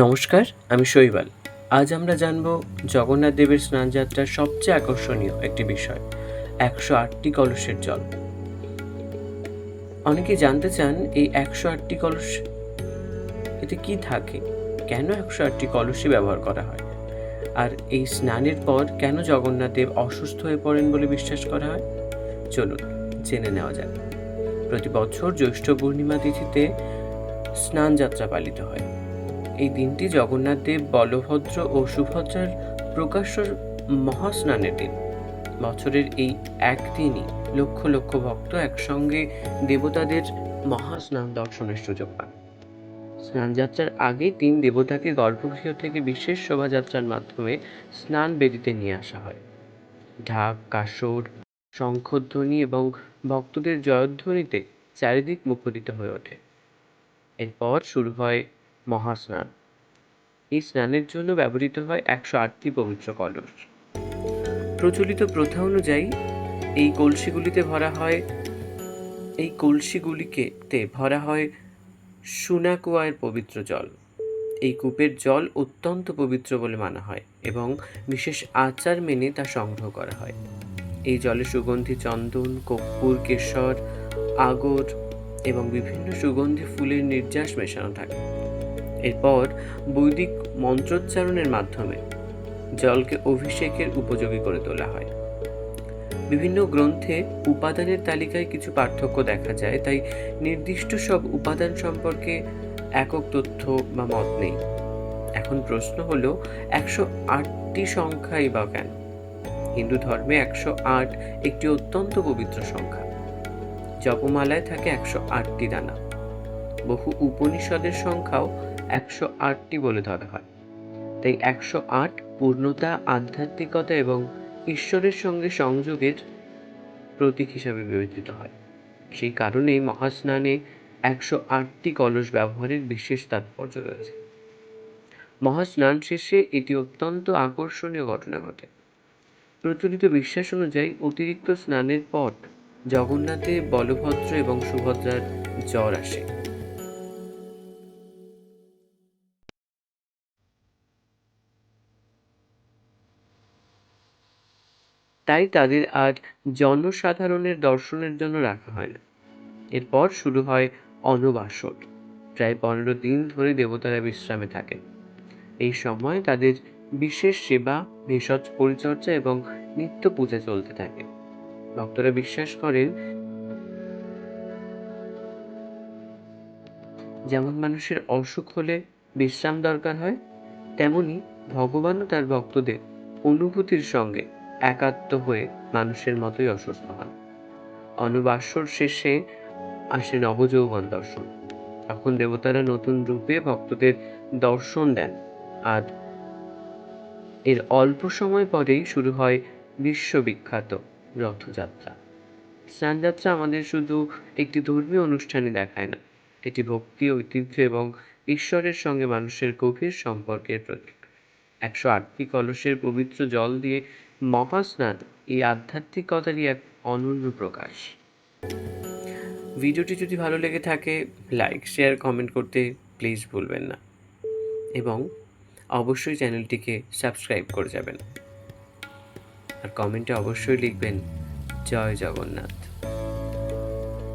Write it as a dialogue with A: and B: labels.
A: নমস্কার, আমি শৈবাল। আজ আমরা জানব জগন্নাথ দেবের স্নানযাত্রার সবচেয়ে আকর্ষণীয় একটি বিষয়, ১০৮টি কলসের জল। অনেকে জানতে চান এই ১০৮টি কলস এতে কি থাকে, কেন ১০৮টি কলসই ব্যবহার করা হয়, আর এই স্নানের পর কেন জগন্নাথ দেব অসুস্থ হয়ে পড়েন বলে বিশ্বাস করা হয়। চলুন জেনে নেওয়া যাক। প্রতি বছর জ্যৈষ্ঠ পূর্ণিমা তিথিতে স্নানযাত্রা পালিত হয়। এই দিনটি জগন্নাথ দেব, বলভদ্র ও সুভদ্রার প্রকাশ্য মহাস্নানের দিন। বছরের এই একদিনই লক্ষ লক্ষ ভক্ত একসঙ্গে দেবতাদের মহাস্নান দর্শনের সুযোগ পান। স্নানযাত্রার আগে ৩ দেবতাকে গর্ভগৃহ থেকে বিশেষ শোভাযাত্রার মাধ্যমে স্নান বেদিতে নিয়ে আসা হয়। ঢাক, কাসর, শঙ্খধ্বনি এবং ভক্তদের জয়ধ্বনিতে চারিদিক মুখরিত হয়ে ওঠে। এরপর শুরু হয় মহাস্নান। এই স্নানের জন্য ব্যবহৃত হয় ১০৮টি পবিত্র কলস। প্রচলিত প্রথা অনুযায়ী এই কলসিগুলিতে ভরা হয় সোনা কুয়ার পবিত্র জল। এই কূপের জল অত্যন্ত পবিত্র বলে মানা হয় এবং বিশেষ আচার মেনে তা সংগ্রহ করা হয়। এই জলে সুগন্ধি চন্দন, কর্পূর, কেশর, আগর এবং বিভিন্ন সুগন্ধি ফুলের নির্যাস মেশানো থাকে। এরপর বৈদিক মন্ত্রোচ্চারণের মাধ্যমে জলকে অভিষেকের উপযোগী করে তোলা হয়। বিভিন্ন গ্রন্থে উপাদানের তালিকায় কিছু পার্থক্য দেখা যায়, তাই নির্দিষ্ট সব উপাদান সম্পর্কে একক তথ্য বা মত নেই। এখন প্রশ্ন হলো, ১০৮টি সংখ্যাই বা কেন? হিন্দু ধর্মে ১০৮ একটি অত্যন্ত পবিত্র সংখ্যা। জপমালায় থাকে ১০৮টি দানা। বহু উপনিষদের সংখ্যাও ১০৮টি বলে ধরা হয়। তাই ১০৮ পূর্ণতা, আধ্যাত্মিকতা এবং ঈশ্বরের সঙ্গে সংযোগের প্রতীক হিসাবে বিবেচিত হয়। সেই কারণেই মহাস্নানে ১০৮টি কলস ব্যবহারের বিশেষ তাৎপর্য রয়েছে। মহাস্নান শেষে এটি অত্যন্ত আকর্ষণীয় ঘটনা ঘটে। প্রচলিত বিশ্বাস অনুযায়ী অতিরিক্ত স্নানের পর জগন্নাথে, বলভদ্র এবং সুভদ্রার জ্বর আসে। তাই তাদের আর জনসাধারণের দর্শনের জন্য রাখা হয় না। এরপর শুরু হয় অনবাসর। প্রায় ১৫ দিন ধরে দেবতারা বিশ্রামে থাকেন। এই সময় তাদের বিশেষ সেবা, ভেষজ পরিচর্যা এবং নিত্য পূজা চলতে থাকে। ভক্তরা বিশ্বাস করেন, যেমন মানুষের অসুখ হলে বিশ্রাম দরকার হয়, তেমনি ভগবানও তার ভক্তদের অনুভূতির সঙ্গে একাত্ম হয়ে মানুষের মতোই অসুস্থ হন। অনবাসর শেষে আসে নবযৌবন দর্শন। তখন দেবতারা নতুন রূপে ভক্তদের দর্শন দেন, আর এর অল্প সময় পরেই শুরু হয় বিশ্ববিখ্যাত রথযাত্রা। স্নানযাত্রা আমাদের শুধু একটি ধর্মীয় অনুষ্ঠানই দেখায় না, এটি ভক্তি, ঐতিহ্য এবং ঈশ্বরের সঙ্গে মানুষের গভীর সম্পর্কের প্রতীক। ১০৮টি কলসের পবিত্র জল দিয়ে মহাস্নান এই আধ্যাত্মিকতারই এক অনন্য প্রকাশ। ভিডিওটি যদি ভালো লেগে থাকে, লাইক, শেয়ার, কমেন্ট করতে প্লিজ ভুলবেন না এবং অবশ্যই চ্যানেলটিকে সাবস্ক্রাইব করে যাবেন। আর কমেন্টে অবশ্যই লিখবেন, জয় জগন্নাথ।